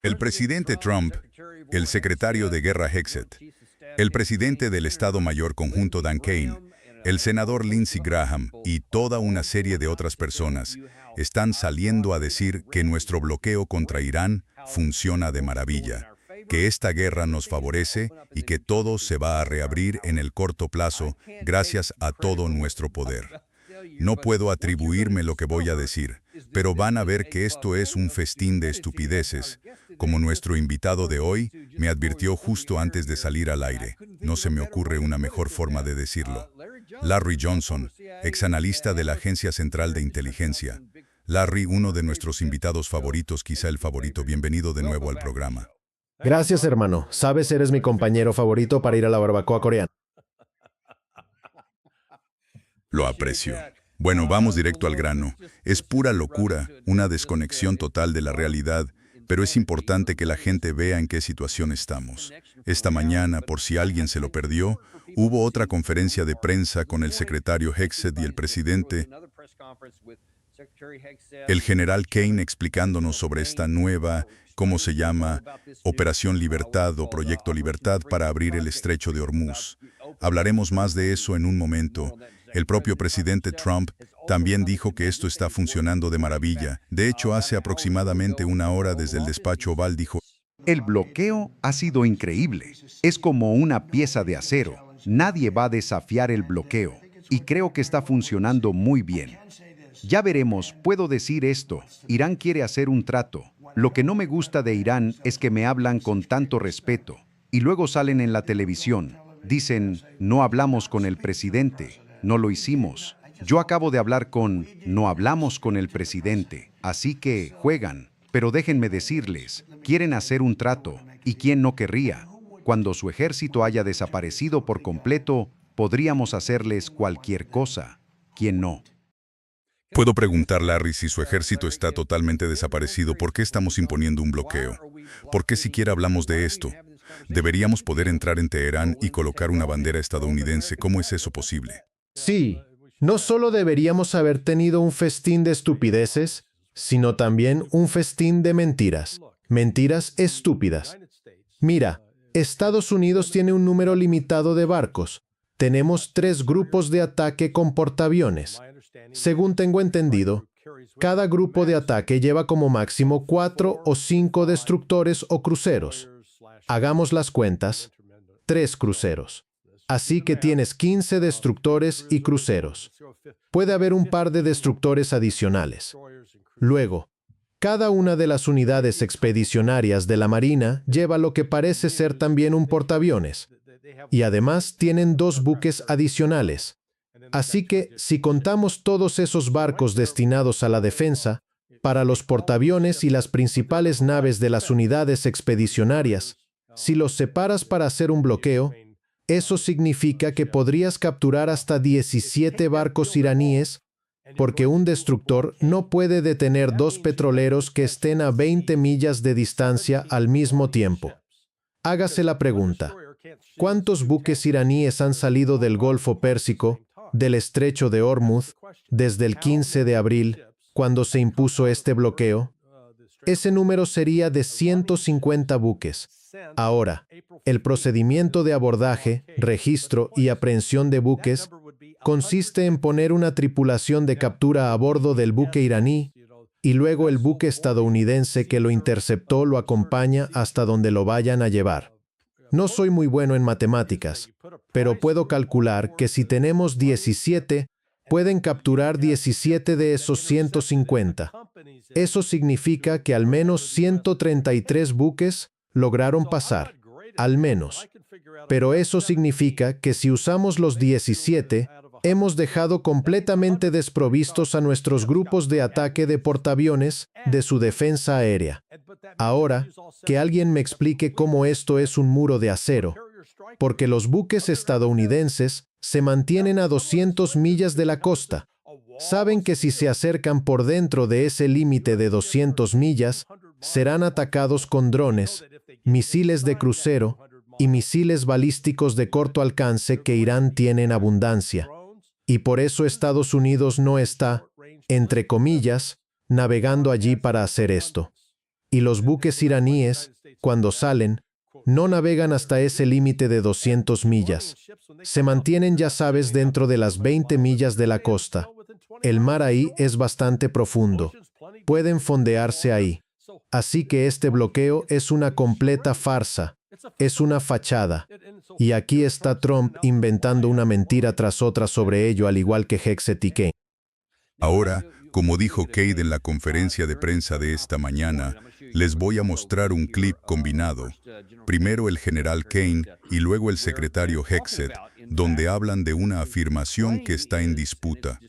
El presidente Trump, el secretario de Guerra Hegseth, el presidente del Estado Mayor Conjunto Dan Kane, el senador Lindsey Graham y toda una serie de otras personas están saliendo a decir que nuestro bloqueo contra Irán funciona de maravilla, que esta guerra nos favorece y que todo se va a reabrir en el corto plazo gracias a todo nuestro poder. No puedo atribuirme lo que voy a decir, pero van a ver que esto es un festín de estupideces, como nuestro invitado de hoy me advirtió justo antes de salir al aire. No se me ocurre una mejor forma de decirlo. Larry Johnson, exanalista de la Agencia Central de Inteligencia. Larry, uno de nuestros invitados favoritos, quizá el favorito. Bienvenido de nuevo al programa. Gracias, hermano. Sabes, eres mi compañero favorito para ir a la barbacoa coreana. Lo aprecio. Bueno, vamos directo al grano. Es pura locura, una desconexión total de la realidad, pero es importante que la gente vea en qué situación estamos. Esta mañana, por si alguien se lo perdió, hubo otra conferencia de prensa con el secretario Hegseth y el presidente, el general Kane, explicándonos sobre esta nueva, ¿cómo se llama?, Operación Libertad o Proyecto Libertad para abrir el estrecho de Hormuz. Hablaremos más de eso en un momento. El propio presidente Trump también dijo que esto está funcionando de maravilla. De hecho, hace aproximadamente una hora desde el despacho Oval dijo: El bloqueo ha sido increíble. Es como una pieza de acero. Nadie va a desafiar el bloqueo. Y creo que está funcionando muy bien. Ya veremos, puedo decir esto. Irán quiere hacer un trato. Lo que no me gusta de Irán es que me hablan con tanto respeto. Y luego salen en la televisión. Dicen, no hablamos con el presidente. No lo hicimos. Yo acabo de hablar no hablamos con el presidente. Así que, juegan. Pero déjenme decirles, quieren hacer un trato. ¿Y quién no querría? Cuando su ejército haya desaparecido por completo, podríamos hacerles cualquier cosa. ¿Quién no? Puedo preguntar, Larry, si su ejército está totalmente desaparecido, ¿por qué estamos imponiendo un bloqueo? ¿Por qué siquiera hablamos de esto? Deberíamos poder entrar en Teherán y colocar una bandera estadounidense. ¿Cómo es eso posible? Sí, no solo deberíamos haber tenido un festín de estupideces, sino también un festín de mentiras. Mentiras estúpidas. Mira, Estados Unidos tiene un número limitado de barcos. Tenemos 3 grupos de ataque con portaaviones. Según tengo entendido, cada grupo de ataque lleva como máximo 4 o 5 destructores o cruceros. Hagamos las cuentas. 3 cruceros. Así que tienes 15 destructores y cruceros. Puede haber un par de destructores adicionales. Luego, cada una de las unidades expedicionarias de la Marina lleva lo que parece ser también un portaaviones. Y además tienen 2 buques adicionales. Así que, si contamos todos esos barcos destinados a la defensa, para los portaaviones y las principales naves de las unidades expedicionarias, si los separas para hacer un bloqueo, eso significa que podrías capturar hasta 17 barcos iraníes, porque un destructor no puede detener 2 petroleros que estén a 20 millas de distancia al mismo tiempo. Hágase la pregunta: ¿cuántos buques iraníes han salido del Golfo Pérsico, del estrecho de Hormuz, desde el 15 de abril, cuando se impuso este bloqueo? Ese número sería de 150 buques. Ahora, el procedimiento de abordaje, registro y aprehensión de buques consiste en poner una tripulación de captura a bordo del buque iraní y luego el buque estadounidense que lo interceptó lo acompaña hasta donde lo vayan a llevar. No soy muy bueno en matemáticas, pero puedo calcular que si tenemos 17, pueden capturar 17 de esos 150. Eso significa que al menos 133 buques lograron pasar, al menos. Pero eso significa que si usamos los 17, hemos dejado completamente desprovistos a nuestros grupos de ataque de portaaviones de su defensa aérea. Ahora, que alguien me explique cómo esto es un muro de acero, porque los buques estadounidenses se mantienen a 200 millas de la costa. Saben que si se acercan por dentro de ese límite de 200 millas, serán atacados con drones, misiles de crucero y misiles balísticos de corto alcance que Irán tiene en abundancia. Y por eso Estados Unidos no está, entre comillas, navegando allí para hacer esto. Y los buques iraníes, cuando salen, no navegan hasta ese límite de 200 millas. Se mantienen, ya sabes, dentro de las 20 millas de la costa. El mar ahí es bastante profundo. Pueden fondearse ahí. Así que este bloqueo es una completa farsa. Es una fachada. Y aquí está Trump inventando una mentira tras otra sobre ello, al igual que Hegseth y Kane. Ahora, como dijo Cade en la conferencia de prensa de esta mañana, les voy a mostrar un clip combinado. Primero el general Kane y luego el secretario Hegseth, donde hablan de una afirmación que está en disputa.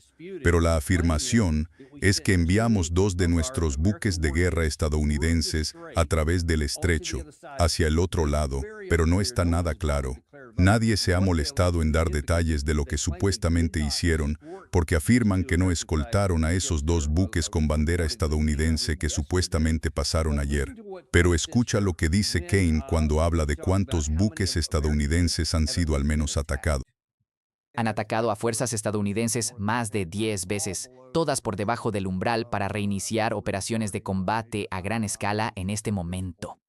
Pero la afirmación es que enviamos 2 de nuestros buques de guerra estadounidenses a través del estrecho, hacia el otro lado, pero no está nada claro. Nadie se ha molestado en dar detalles de lo que supuestamente hicieron, porque afirman que no escoltaron a esos 2 buques con bandera estadounidense que supuestamente pasaron ayer. Pero escucha lo que dice Kane cuando habla de cuántos buques estadounidenses han sido al menos atacados. Han atacado a fuerzas estadounidenses más de 10 veces, todas por debajo del umbral para reiniciar operaciones de combate a gran escala en este momento.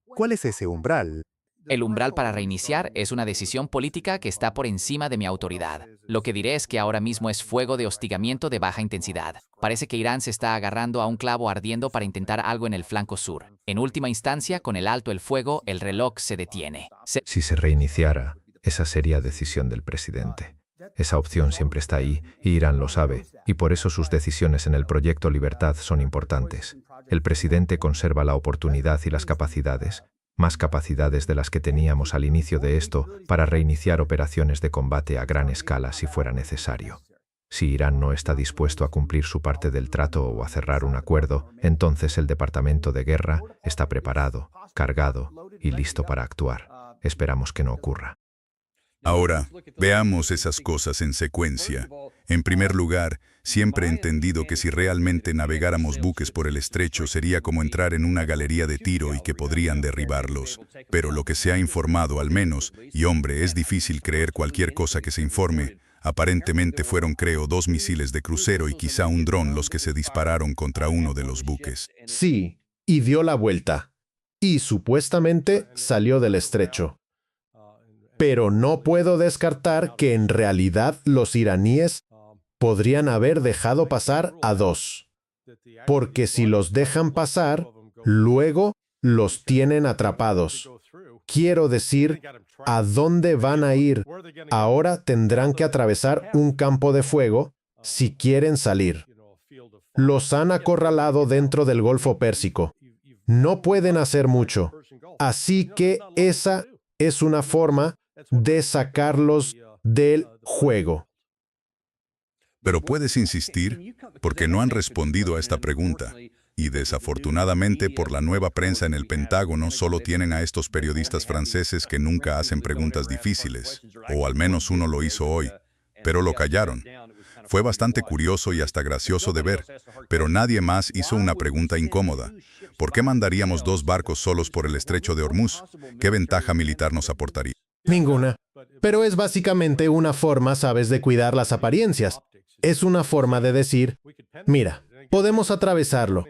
¿Cuál es ese umbral? El umbral para reiniciar es una decisión política que está por encima de mi autoridad. Lo que diré es que ahora mismo es fuego de hostigamiento de baja intensidad. Parece que Irán se está agarrando a un clavo ardiendo para intentar algo en el flanco sur. En última instancia, con el alto el fuego, el reloj se detiene. Si se reiniciara, esa sería decisión del presidente. Esa opción siempre está ahí, y Irán lo sabe, y por eso sus decisiones en el proyecto Libertad son importantes. El presidente conserva la oportunidad y las capacidades, más capacidades de las que teníamos al inicio de esto, para reiniciar operaciones de combate a gran escala si fuera necesario. Si Irán no está dispuesto a cumplir su parte del trato o a cerrar un acuerdo, entonces el Departamento de Guerra está preparado, cargado y listo para actuar. Esperamos que no ocurra. Ahora, veamos esas cosas en secuencia. En primer lugar, siempre he entendido que si realmente navegáramos buques por el estrecho sería como entrar en una galería de tiro y que podrían derribarlos. Pero lo que se ha informado al menos, y hombre, es difícil creer cualquier cosa que se informe, aparentemente fueron, creo, 2 misiles de crucero y quizá un dron los que se dispararon contra uno de los buques. Sí, y dio la vuelta. Y supuestamente salió del estrecho. Pero no puedo descartar que en realidad los iraníes podrían haber dejado pasar a 2. Porque si los dejan pasar, luego los tienen atrapados. Quiero decir, ¿a dónde van a ir? Ahora tendrán que atravesar un campo de fuego si quieren salir. Los han acorralado dentro del Golfo Pérsico. No pueden hacer mucho. Así que esa es una forma de sacarlos del juego. Pero puedes insistir, porque no han respondido a esta pregunta. Y desafortunadamente por la nueva prensa en el Pentágono solo tienen a estos periodistas franceses que nunca hacen preguntas difíciles, o al menos uno lo hizo hoy, pero lo callaron. Fue bastante curioso y hasta gracioso de ver, pero nadie más hizo una pregunta incómoda. ¿Por qué mandaríamos 2 barcos solos por el estrecho de Hormuz? ¿Qué ventaja militar nos aportaría? Ninguna. Pero es básicamente una forma, sabes, de cuidar las apariencias. Es una forma de decir, mira, podemos atravesarlo.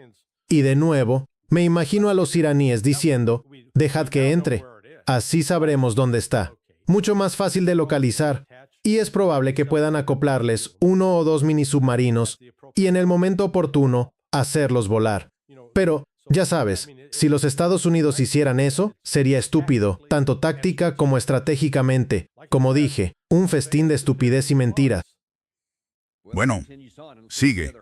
Y de nuevo, me imagino a los iraníes diciendo, dejad que entre. Así sabremos dónde está. Mucho más fácil de localizar. Y es probable que puedan acoplarles 1 o 2 mini submarinos y en el momento oportuno hacerlos volar. Pero, ya sabes, si los Estados Unidos hicieran eso, sería estúpido, tanto táctica como estratégicamente. Como dije, un festín de estupidez y mentiras. Bueno, sigue.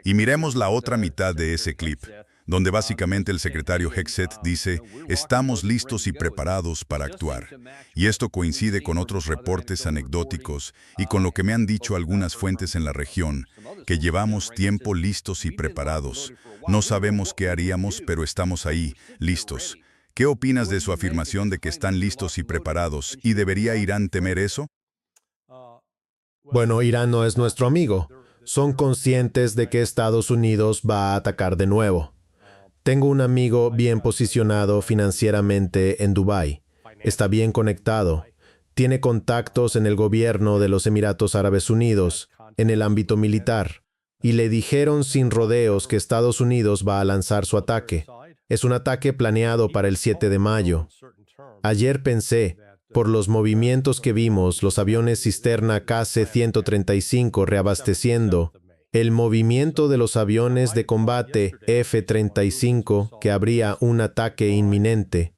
Y miremos la otra mitad de ese clip, donde básicamente el secretario Hegseth dice, estamos listos y preparados para actuar. Y esto coincide con otros reportes anecdóticos y con lo que me han dicho algunas fuentes en la región, que llevamos tiempo listos y preparados. No sabemos qué haríamos, pero estamos ahí, listos. ¿Qué opinas de su afirmación de que están listos y preparados? ¿Y debería Irán temer eso? Bueno, Irán no es nuestro amigo. Son conscientes de que Estados Unidos va a atacar de nuevo. Tengo un amigo bien posicionado financieramente en Dubái. Está bien conectado. Tiene contactos en el gobierno de los Emiratos Árabes Unidos, en el ámbito militar. Y le dijeron sin rodeos que Estados Unidos va a lanzar su ataque. Es un ataque planeado para el 7 de mayo. Ayer pensé, por los movimientos que vimos, los aviones cisterna KC-135 reabasteciendo, el movimiento de los aviones de combate F-35, que habría un ataque inminente.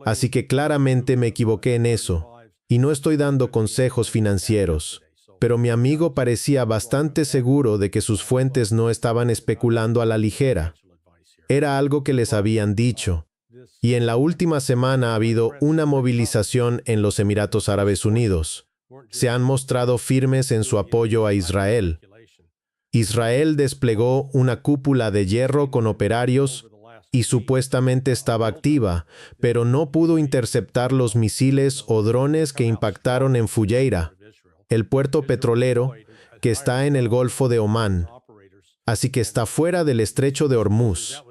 Así que claramente me equivoqué en eso, y no estoy dando consejos financieros. Pero mi amigo parecía bastante seguro de que sus fuentes no estaban especulando a la ligera. Era algo que les habían dicho. Y en la última semana ha habido una movilización en los Emiratos Árabes Unidos. Se han mostrado firmes en su apoyo a Israel. Israel desplegó una cúpula de hierro con operarios y supuestamente estaba activa, pero no pudo interceptar los misiles o drones que impactaron en Fujairah, el puerto petrolero que está en el Golfo de Omán. Así que está fuera del estrecho de Hormuz.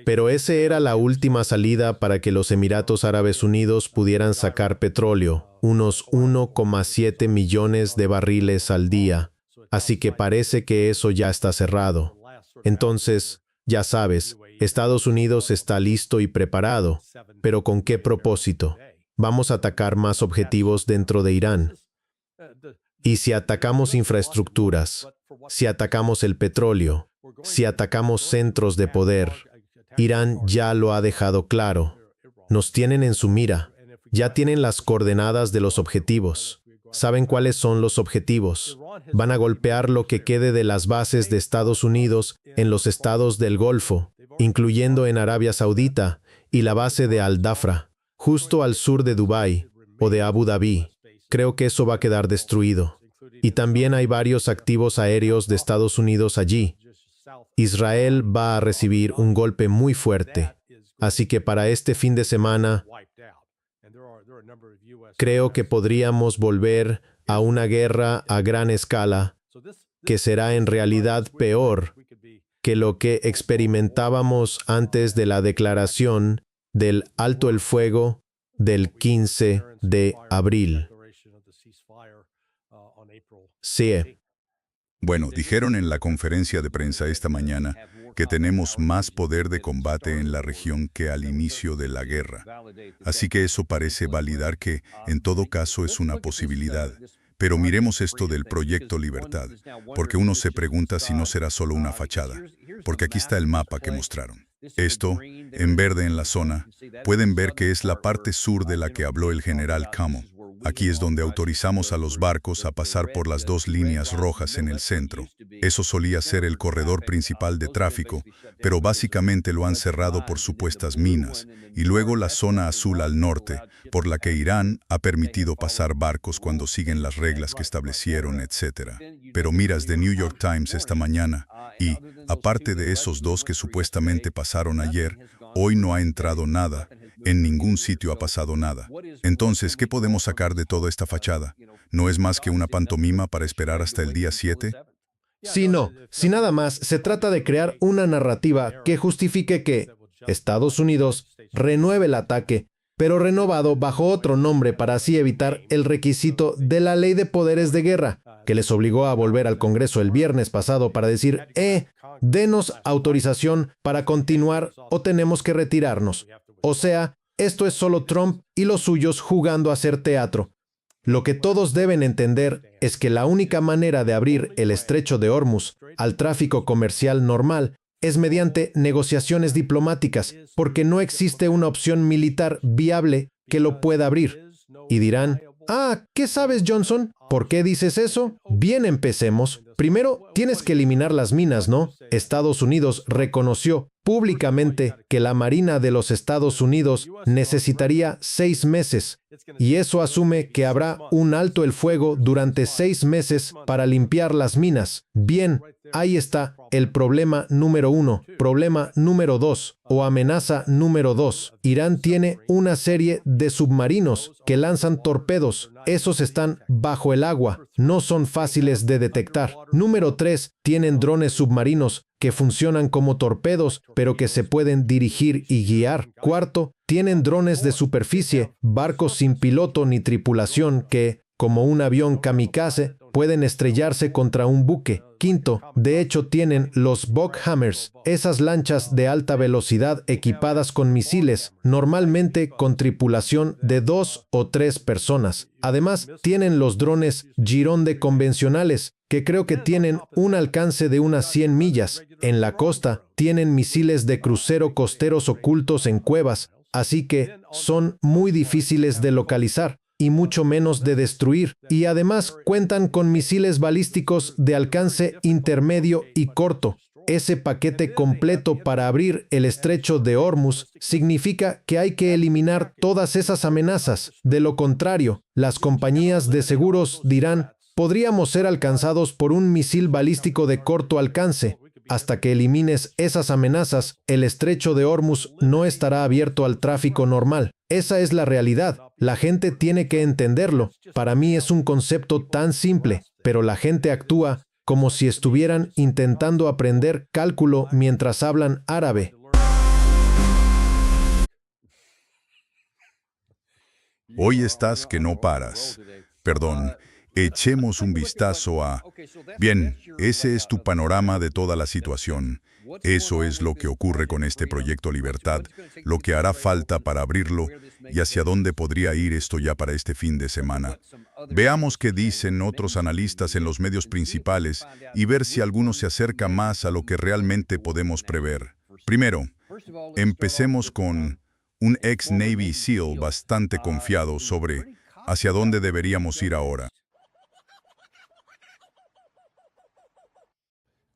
Pero esa era la última salida para que los Emiratos Árabes Unidos pudieran sacar petróleo, unos 1,7 millones de barriles al día. Así que parece que eso ya está cerrado. Entonces, ya sabes, Estados Unidos está listo y preparado. ¿Pero con qué propósito? Vamos a atacar más objetivos dentro de Irán. Y si atacamos infraestructuras, si atacamos el petróleo, si atacamos centros de poder, Irán ya lo ha dejado claro. Nos tienen en su mira. Ya tienen las coordenadas de los objetivos. ¿Saben cuáles son los objetivos? Van a golpear lo que quede de las bases de Estados Unidos en los estados del Golfo, incluyendo en Arabia Saudita, y la base de Al-Dhafra, justo al sur de Dubái o de Abu Dhabi. Creo que eso va a quedar destruido. Y también hay varios activos aéreos de Estados Unidos allí. Israel va a recibir un golpe muy fuerte. Así que para este fin de semana, creo que podríamos volver a una guerra a gran escala, que será en realidad peor que lo que experimentábamos antes de la declaración del alto el fuego del 15 de abril. Sí. Bueno, dijeron en la conferencia de prensa esta mañana que tenemos más poder de combate en la región que al inicio de la guerra. Así que eso parece validar que, en todo caso, es una posibilidad. Pero miremos esto del Proyecto Libertad, porque uno se pregunta si no será solo una fachada. Porque aquí está el mapa que mostraron. Esto, en verde en la zona, pueden ver que es la parte sur de la que habló el general Camo. Aquí es donde autorizamos a los barcos a pasar por las dos líneas rojas en el centro. Eso solía ser el corredor principal de tráfico, pero básicamente lo han cerrado por supuestas minas, y luego la zona azul al norte, por la que Irán ha permitido pasar barcos cuando siguen las reglas que establecieron, etc. Pero miras The New York Times esta mañana, y, aparte de esos dos que supuestamente pasaron ayer, hoy no ha entrado nada. En ningún sitio ha pasado nada. Entonces, ¿qué podemos sacar de toda esta fachada? ¿No es más que una pantomima para esperar hasta el día 7? Sí, no. Si nada más, se trata de crear una narrativa que justifique que Estados Unidos renueve el ataque, pero renovado bajo otro nombre para así evitar el requisito de la Ley de Poderes de Guerra, que les obligó a volver al Congreso el viernes pasado para decir, denos autorización para continuar o tenemos que retirarnos. O sea, esto es solo Trump y los suyos jugando a hacer teatro. Lo que todos deben entender es que la única manera de abrir el estrecho de Hormuz al tráfico comercial normal es mediante negociaciones diplomáticas, porque no existe una opción militar viable que lo pueda abrir. Y dirán, ¿qué sabes, Johnson? ¿Por qué dices eso? Bien, empecemos. Primero, tienes que eliminar las minas, ¿no? Estados Unidos reconoció públicamente que la Marina de los Estados Unidos necesitaría 6 meses, y eso asume que habrá un alto el fuego durante 6 meses para limpiar las minas. Bien, ahí está el problema número 1. Problema número 2, o amenaza número 2. Irán tiene una serie de submarinos que lanzan torpedos. Esos están bajo el agua, no son fáciles de detectar. Número 3, tienen drones submarinos que funcionan como torpedos, pero que se pueden dirigir y guiar. Cuarto, tienen drones de superficie, barcos sin piloto ni tripulación que, como un avión kamikaze, pueden estrellarse contra un buque. Quinto, de hecho tienen los Bockhammers, esas lanchas de alta velocidad equipadas con misiles, normalmente con tripulación de 2 o 3 personas. Además, tienen los drones Gironde convencionales, que creo que tienen un alcance de unas 100 millas. En la costa, tienen misiles de crucero costeros ocultos en cuevas, así que son muy difíciles de localizar y mucho menos de destruir, y además cuentan con misiles balísticos de alcance intermedio y corto. Ese paquete completo para abrir el estrecho de Hormuz significa que hay que eliminar todas esas amenazas. De lo contrario, las compañías de seguros dirán, podríamos ser alcanzados por un misil balístico de corto alcance. Hasta que elimines esas amenazas, el estrecho de Hormuz no estará abierto al tráfico normal. Esa es la realidad. La gente tiene que entenderlo. Para mí es un concepto tan simple, pero la gente actúa como si estuvieran intentando aprender cálculo mientras hablan árabe. Hoy estás que no paras. Perdón, echemos un vistazo a... Bien, ese es tu panorama de toda la situación. Eso es lo que ocurre con este proyecto Libertad, lo que hará falta para abrirlo y hacia dónde podría ir esto ya para este fin de semana. Veamos qué dicen otros analistas en los medios principales y ver si alguno se acerca más a lo que realmente podemos prever. Primero, empecemos con un ex Navy SEAL bastante confiado sobre hacia dónde deberíamos ir ahora.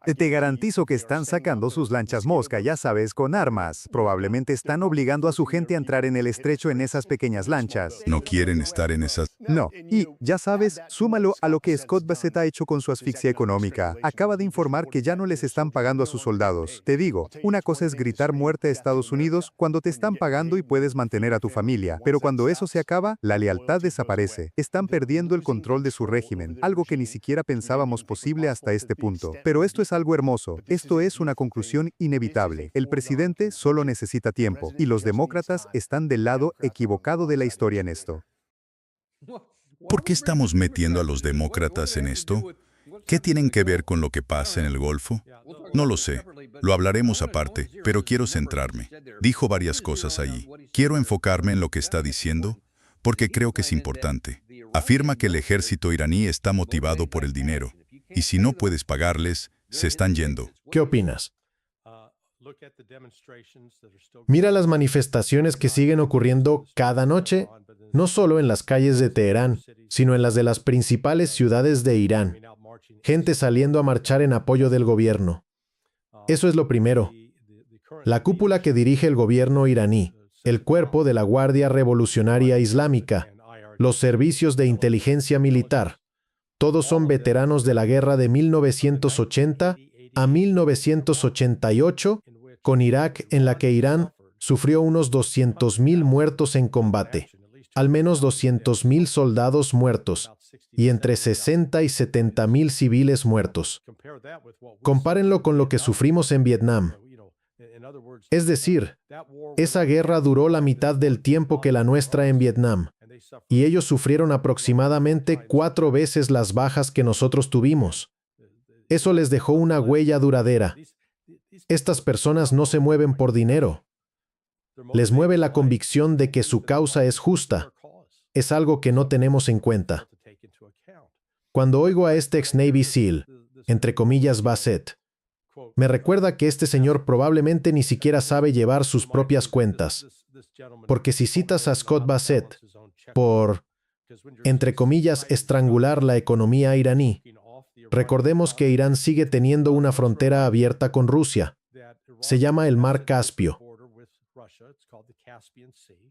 Te garantizo que están sacando sus lanchas mosca, ya sabes, con armas. Probablemente están obligando a su gente a entrar en el estrecho en esas pequeñas lanchas. ¿No quieren estar en esas? No. Y, ya sabes, súmalo a lo que Scott Bassett ha hecho con su asfixia económica. Acaba de informar que ya no les están pagando a sus soldados. Te digo, una cosa es gritar muerte a Estados Unidos cuando te están pagando y puedes mantener a tu familia. Pero cuando eso se acaba, la lealtad desaparece. Están perdiendo el control de su régimen, algo que ni siquiera pensábamos posible hasta este punto. Pero esto es algo hermoso. Esto es una conclusión inevitable. El presidente solo necesita tiempo, y los demócratas están del lado equivocado de la historia en esto. ¿Por qué estamos metiendo a los demócratas en esto? ¿Qué tienen que ver con lo que pasa en el Golfo? No lo sé. Lo hablaremos aparte, pero quiero centrarme. Dijo varias cosas allí. Quiero enfocarme en lo que está diciendo, porque creo que es importante. Afirma que el ejército iraní está motivado por el dinero, y si no puedes pagarles, se están yendo. ¿Qué opinas? Mira las manifestaciones que siguen ocurriendo cada noche, no solo en las calles de Teherán, sino en las de las principales ciudades de Irán. Gente saliendo a marchar en apoyo del gobierno. Eso es lo primero. La cúpula que dirige el gobierno iraní, el cuerpo de la Guardia Revolucionaria Islámica, los servicios de inteligencia militar, todos son veteranos de la guerra de 1980 a 1988 con Irak, en la que Irán sufrió unos 200.000 muertos en combate, al menos 200.000 soldados muertos y entre 60 y 70.000 civiles muertos. Compárenlo con lo que sufrimos en Vietnam. Es decir, esa guerra duró la mitad del tiempo que la nuestra en Vietnam, y ellos sufrieron aproximadamente 4 veces las bajas que nosotros tuvimos. Eso les dejó una huella duradera. Estas personas no se mueven por dinero. Les mueve la convicción de que su causa es justa. Es algo que no tenemos en cuenta. Cuando oigo a este ex Navy SEAL, entre comillas Bassett, me recuerda que este señor probablemente ni siquiera sabe llevar sus propias cuentas. Porque si citas a Scott Bassett por, entre comillas, estrangular la economía iraní, recordemos que Irán sigue teniendo una frontera abierta con Rusia. Se llama el Mar Caspio.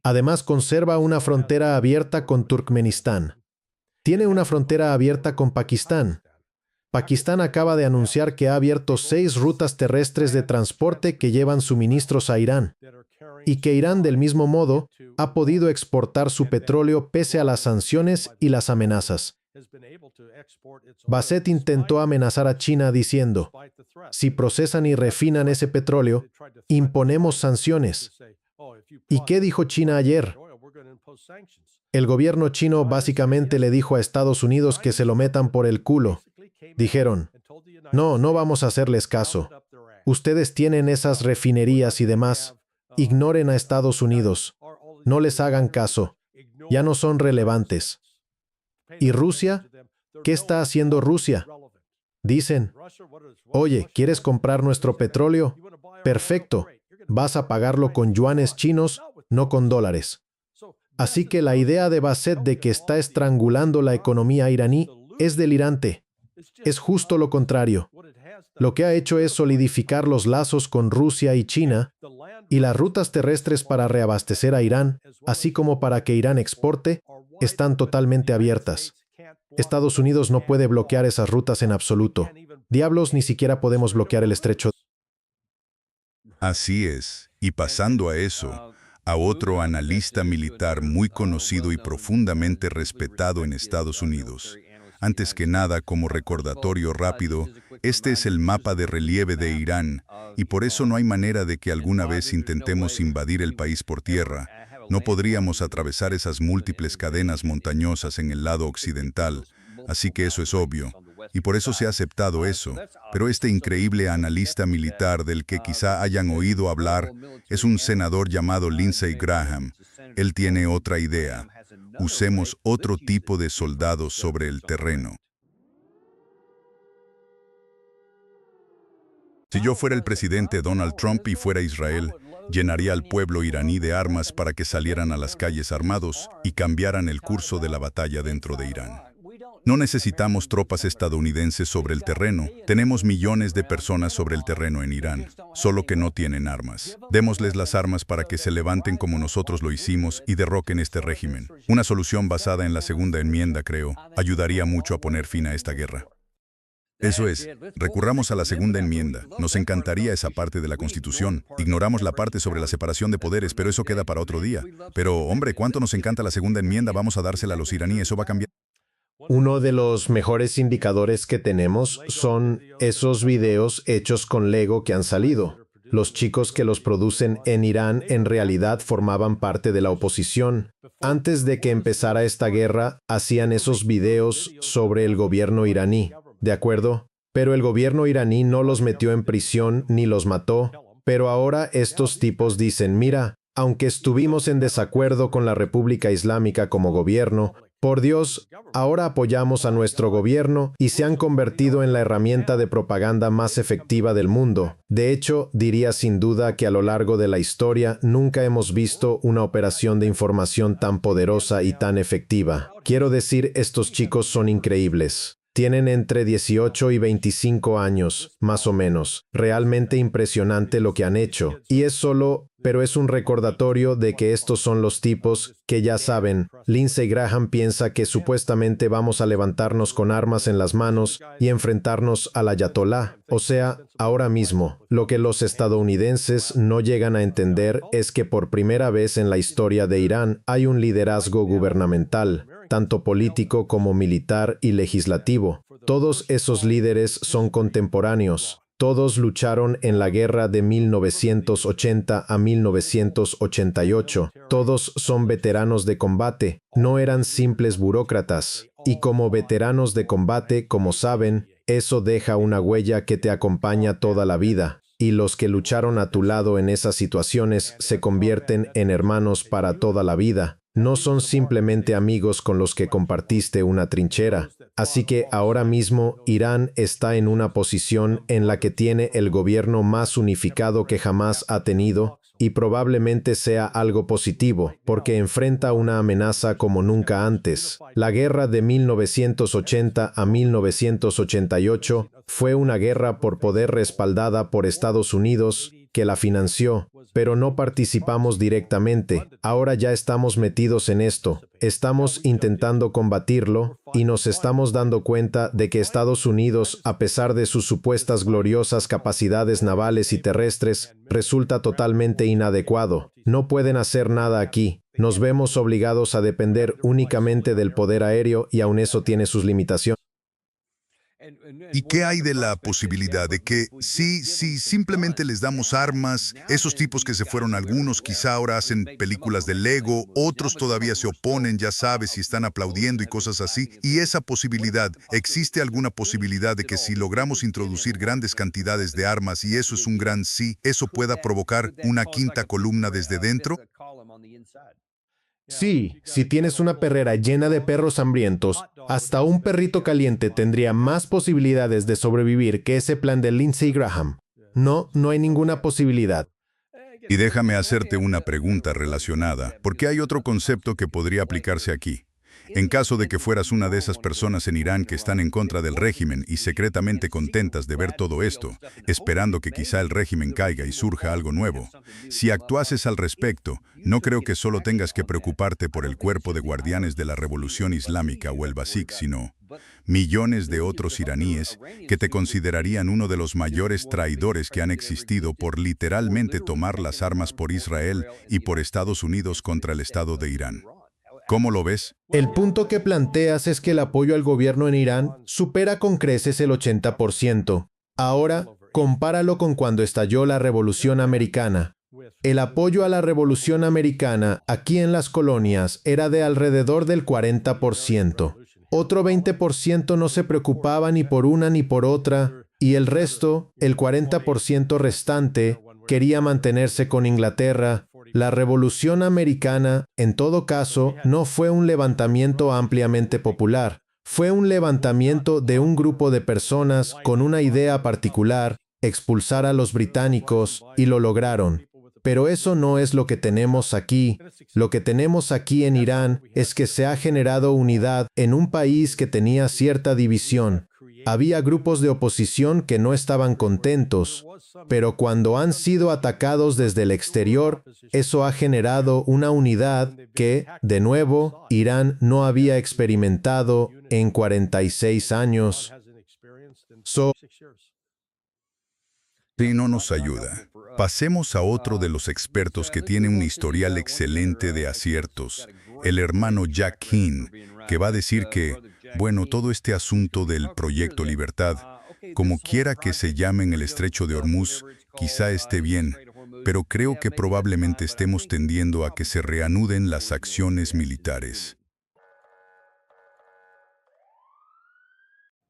Además, conserva una frontera abierta con Turkmenistán. Tiene una frontera abierta con Pakistán. Pakistán acaba de anunciar que ha abierto 6 rutas terrestres de transporte que llevan suministros a Irán, y que Irán, del mismo modo, ha podido exportar su petróleo pese a las sanciones y las amenazas. Bassett intentó amenazar a China diciendo, si procesan y refinan ese petróleo, imponemos sanciones. ¿Y qué dijo China ayer? El gobierno chino básicamente le dijo a Estados Unidos que se lo metan por el culo. Dijeron, no, no vamos a hacerles caso. Ustedes tienen esas refinerías y demás. Ignoren a Estados Unidos. No les hagan caso. Ya no son relevantes. ¿Y Rusia? ¿Qué está haciendo Rusia? Dicen, oye, ¿quieres comprar nuestro petróleo? Perfecto. Vas a pagarlo con yuanes chinos, no con dólares. Así que la idea de Bassett de que está estrangulando la economía iraní es delirante. Es justo lo contrario. Lo que ha hecho es solidificar los lazos con Rusia y China y las rutas terrestres para reabastecer a Irán, así como para que Irán exporte, están totalmente abiertas. Estados Unidos no puede bloquear esas rutas en absoluto. Diablos, ni siquiera podemos bloquear el estrecho. Así es. Y pasando a eso, a otro analista militar muy conocido y profundamente respetado en Estados Unidos. Antes que nada, como recordatorio rápido, este es el mapa de relieve de Irán, y por eso no hay manera de que alguna vez intentemos invadir el país por tierra. No podríamos atravesar esas múltiples cadenas montañosas en el lado occidental, así que eso es obvio. Y por eso se ha aceptado eso. Pero este increíble analista militar del que quizá hayan oído hablar es un senador llamado Lindsey Graham. Él tiene otra idea. Usemos otro tipo de soldados sobre el terreno. Si yo fuera el presidente Donald Trump y fuera Israel, llenaría al pueblo iraní de armas para que salieran a las calles armados y cambiaran el curso de la batalla dentro de Irán. No necesitamos tropas estadounidenses sobre el terreno. Tenemos millones de personas sobre el terreno en Irán, solo que no tienen armas. Démosles las armas para que se levanten como nosotros lo hicimos y derroquen este régimen. Una solución basada en la segunda enmienda, creo, ayudaría mucho a poner fin a esta guerra. Eso es, recurramos a la segunda enmienda. Nos encantaría esa parte de la Constitución. Ignoramos la parte sobre la separación de poderes, pero eso queda para otro día. Pero, hombre, ¿cuánto nos encanta la segunda enmienda? Vamos a dársela a los iraníes, eso va a cambiar. Uno de los mejores indicadores que tenemos son esos videos hechos con Lego que han salido. Los chicos que los producen en Irán en realidad formaban parte de la oposición. Antes de que empezara esta guerra, hacían esos videos sobre el gobierno iraní, ¿de acuerdo? Pero el gobierno iraní no los metió en prisión ni los mató. Pero ahora estos tipos dicen, mira, aunque estuvimos en desacuerdo con la República Islámica como gobierno, por Dios, ahora apoyamos a nuestro gobierno y se han convertido en la herramienta de propaganda más efectiva del mundo. De hecho, diría sin duda que a lo largo de la historia nunca hemos visto una operación de información tan poderosa y tan efectiva. Quiero decir, estos chicos son increíbles. Tienen entre 18 y 25 años, más o menos. Realmente impresionante lo que han hecho. Y es solo, pero es un recordatorio de que estos son los tipos que ya saben. Lindsey Graham piensa que supuestamente vamos a levantarnos con armas en las manos y enfrentarnos al ayatolá. O sea, ahora mismo. Lo que los estadounidenses no llegan a entender es que por primera vez en la historia de Irán hay un liderazgo gubernamental, tanto político como militar y legislativo. Todos esos líderes son contemporáneos. Todos lucharon en la guerra de 1980 a 1988. Todos son veteranos de combate, no eran simples burócratas. Y como veteranos de combate, como saben, eso deja una huella que te acompaña toda la vida. Y los que lucharon a tu lado en esas situaciones se convierten en hermanos para toda la vida. No son simplemente amigos con los que compartiste una trinchera. Así que ahora mismo Irán está en una posición en la que tiene el gobierno más unificado que jamás ha tenido, y probablemente sea algo positivo, porque enfrenta una amenaza como nunca antes. La guerra de 1980 a 1988 fue una guerra por poder respaldada por Estados Unidos, que la financió, pero no participamos directamente. Ahora ya estamos metidos en esto. Estamos intentando combatirlo y nos estamos dando cuenta de que Estados Unidos, a pesar de sus supuestas gloriosas capacidades navales y terrestres, resulta totalmente inadecuado. No pueden hacer nada aquí. Nos vemos obligados a depender únicamente del poder aéreo y aun eso tiene sus limitaciones. ¿Y qué hay de la posibilidad de que, si simplemente les damos armas, esos tipos que se fueron, algunos quizá ahora hacen películas de Lego, otros todavía se oponen, ya sabes, y están aplaudiendo y cosas así, y esa posibilidad, ¿existe alguna posibilidad de que si logramos introducir grandes cantidades de armas, y eso es un gran sí, eso pueda provocar una quinta columna desde dentro? Sí, si tienes una perrera llena de perros hambrientos, hasta un perrito caliente tendría más posibilidades de sobrevivir que ese plan de Lindsey Graham. No, no hay ninguna posibilidad. Y déjame hacerte una pregunta relacionada, porque hay otro concepto que podría aplicarse aquí. En caso de que fueras una de esas personas en Irán que están en contra del régimen y secretamente contentas de ver todo esto, esperando que quizá el régimen caiga y surja algo nuevo, si actuases al respecto, no creo que solo tengas que preocuparte por el cuerpo de guardianes de la Revolución Islámica o el Basik, sino millones de otros iraníes que te considerarían uno de los mayores traidores que han existido por literalmente tomar las armas por Israel y por Estados Unidos contra el Estado de Irán. ¿Cómo lo ves? El punto que planteas es que el apoyo al gobierno en Irán supera con creces el 80%. Ahora, compáralo con cuando estalló la Revolución Americana. El apoyo a la Revolución Americana aquí en las colonias era de alrededor del 40%. Otro 20% no se preocupaba ni por una ni por otra, y el resto, el 40% restante, quería mantenerse con Inglaterra. La Revolución Americana, en todo caso, no fue un levantamiento ampliamente popular. Fue un levantamiento de un grupo de personas con una idea particular, expulsar a los británicos, y lo lograron. Pero eso no es lo que tenemos aquí. Lo que tenemos aquí en Irán es que se ha generado unidad en un país que tenía cierta división. Había grupos de oposición que no estaban contentos, pero cuando han sido atacados desde el exterior, eso ha generado una unidad que, de nuevo, Irán no había experimentado en 46 años. Sí, no nos ayuda. Pasemos a otro de los expertos que tiene un historial excelente de aciertos, el hermano Jack Keane, que va a decir que, bueno, todo este asunto del Proyecto Libertad, como quiera que se llame en el Estrecho de Hormuz, quizá esté bien, pero creo que probablemente estemos tendiendo a que se reanuden las acciones militares.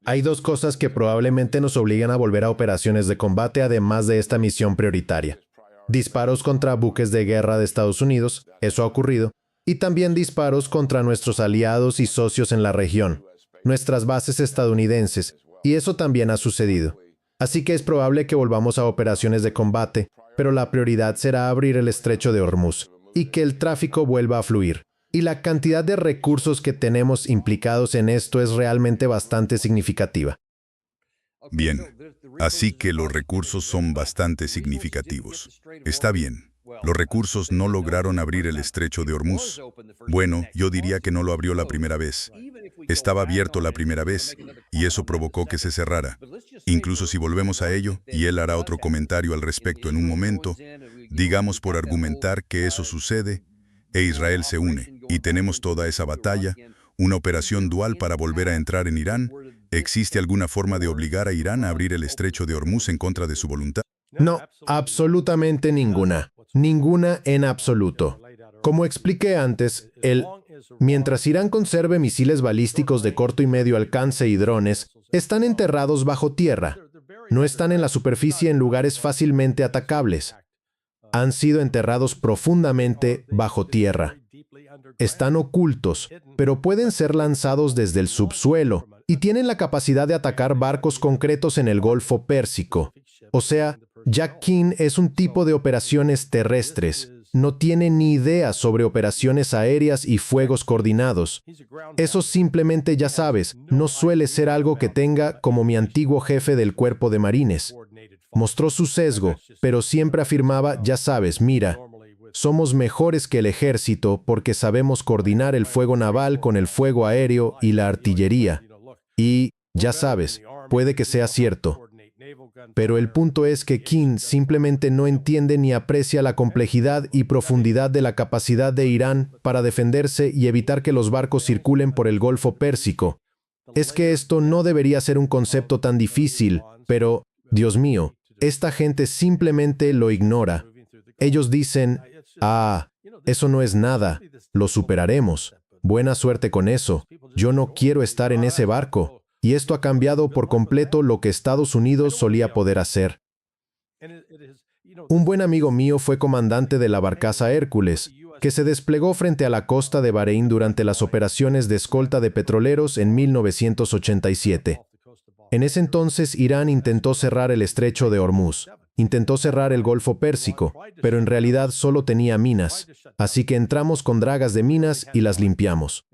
Hay dos cosas que probablemente nos obligan a volver a operaciones de combate además de esta misión prioritaria. Disparos contra buques de guerra de Estados Unidos, eso ha ocurrido, y también disparos contra nuestros aliados y socios en la región, nuestras bases estadounidenses, y eso también ha sucedido. Así que es probable que volvamos a operaciones de combate, pero la prioridad será abrir el Estrecho de Hormuz y que el tráfico vuelva a fluir. Y la cantidad de recursos que tenemos implicados en esto es realmente bastante significativa. Bien, así que los recursos son bastante significativos. Está bien, los recursos no lograron abrir el Estrecho de Hormuz. Bueno, yo diría que no lo abrió la primera vez. Estaba abierto la primera vez, y eso provocó que se cerrara. Incluso si volvemos a ello, y él hará otro comentario al respecto en un momento, digamos por argumentar que eso sucede, e Israel se une, y tenemos toda esa batalla, una operación dual para volver a entrar en Irán. ¿Existe alguna forma de obligar a Irán a abrir el Estrecho de Hormuz en contra de su voluntad? No, absolutamente ninguna. Ninguna en absoluto. Como expliqué antes, mientras Irán conserve misiles balísticos de corto y medio alcance y drones, están enterrados bajo tierra. No están en la superficie en lugares fácilmente atacables. Han sido enterrados profundamente bajo tierra. Están ocultos, pero pueden ser lanzados desde el subsuelo y tienen la capacidad de atacar barcos concretos en el Golfo Pérsico. O sea, Jack Keane es un tipo de operaciones terrestres. No tiene ni idea sobre operaciones aéreas y fuegos coordinados. Eso simplemente, ya sabes, no suele ser algo que tenga como mi antiguo jefe del cuerpo de marines. Mostró su sesgo, pero siempre afirmaba, ya sabes, mira, somos mejores que el ejército porque sabemos coordinar el fuego naval con el fuego aéreo y la artillería. Y, ya sabes, puede que sea cierto. Pero el punto es que Keane simplemente no entiende ni aprecia la complejidad y profundidad de la capacidad de Irán para defenderse y evitar que los barcos circulen por el Golfo Pérsico. Es que esto no debería ser un concepto tan difícil, pero, Dios mío, esta gente simplemente lo ignora. Ellos dicen, eso no es nada, lo superaremos. Buena suerte con eso. Yo no quiero estar en ese barco. Y esto ha cambiado por completo lo que Estados Unidos solía poder hacer. Un buen amigo mío fue comandante de la barcaza Hércules, que se desplegó frente a la costa de Bahrein durante las operaciones de escolta de petroleros en 1987. En ese entonces, Irán intentó cerrar el estrecho de Hormuz, intentó cerrar el Golfo Pérsico, pero en realidad solo tenía minas, así que entramos con dragas de minas y las limpiamos.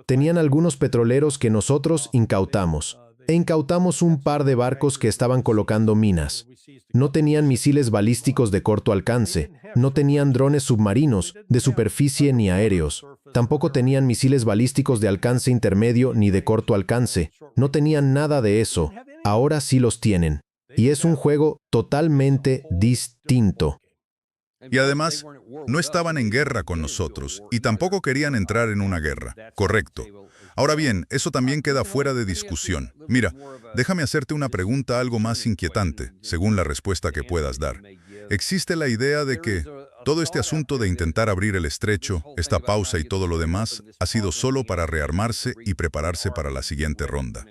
Tenían algunos petroleros que nosotros incautamos, e incautamos un par de barcos que estaban colocando minas. No tenían misiles balísticos de corto alcance, no tenían drones submarinos, de superficie ni aéreos, tampoco tenían misiles balísticos de alcance intermedio ni de corto alcance, no tenían nada de eso. Ahora sí los tienen. Y es un juego totalmente distinto. Y además, no estaban en guerra con nosotros y tampoco querían entrar en una guerra. Correcto. Ahora bien, eso también queda fuera de discusión. Mira, déjame hacerte una pregunta algo más inquietante, según la respuesta que puedas dar. Existe la idea de que todo este asunto de intentar abrir el estrecho, esta pausa y todo lo demás, ha sido solo para rearmarse y prepararse para la siguiente ronda.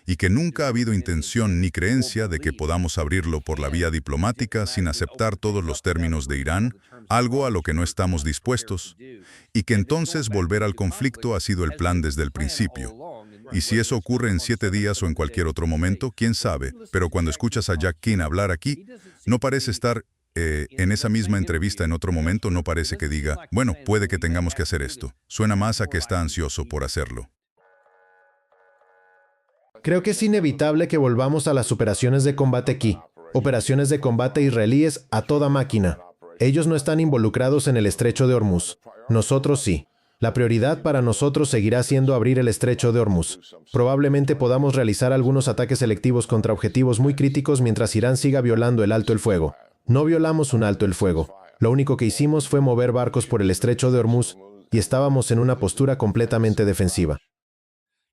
Y que nunca ha habido intención ni creencia de que podamos abrirlo por la vía diplomática sin aceptar todos los términos de Irán, algo a lo que no estamos dispuestos, y que entonces volver al conflicto ha sido el plan desde el principio. Y si eso ocurre en 7 días o en cualquier otro momento, quién sabe, pero cuando escuchas a Jack King hablar aquí, no parece estar en esa misma entrevista en otro momento, no parece que diga, bueno, puede que tengamos que hacer esto. Suena más a que está ansioso por hacerlo. Creo que es inevitable que volvamos a las operaciones de combate aquí, operaciones de combate israelíes a toda máquina. Ellos no están involucrados en el estrecho de Hormuz. Nosotros sí. La prioridad para nosotros seguirá siendo abrir el estrecho de Hormuz. Probablemente podamos realizar algunos ataques selectivos contra objetivos muy críticos mientras Irán siga violando el alto el fuego. No violamos un alto el fuego. Lo único que hicimos fue mover barcos por el estrecho de Hormuz y estábamos en una postura completamente defensiva.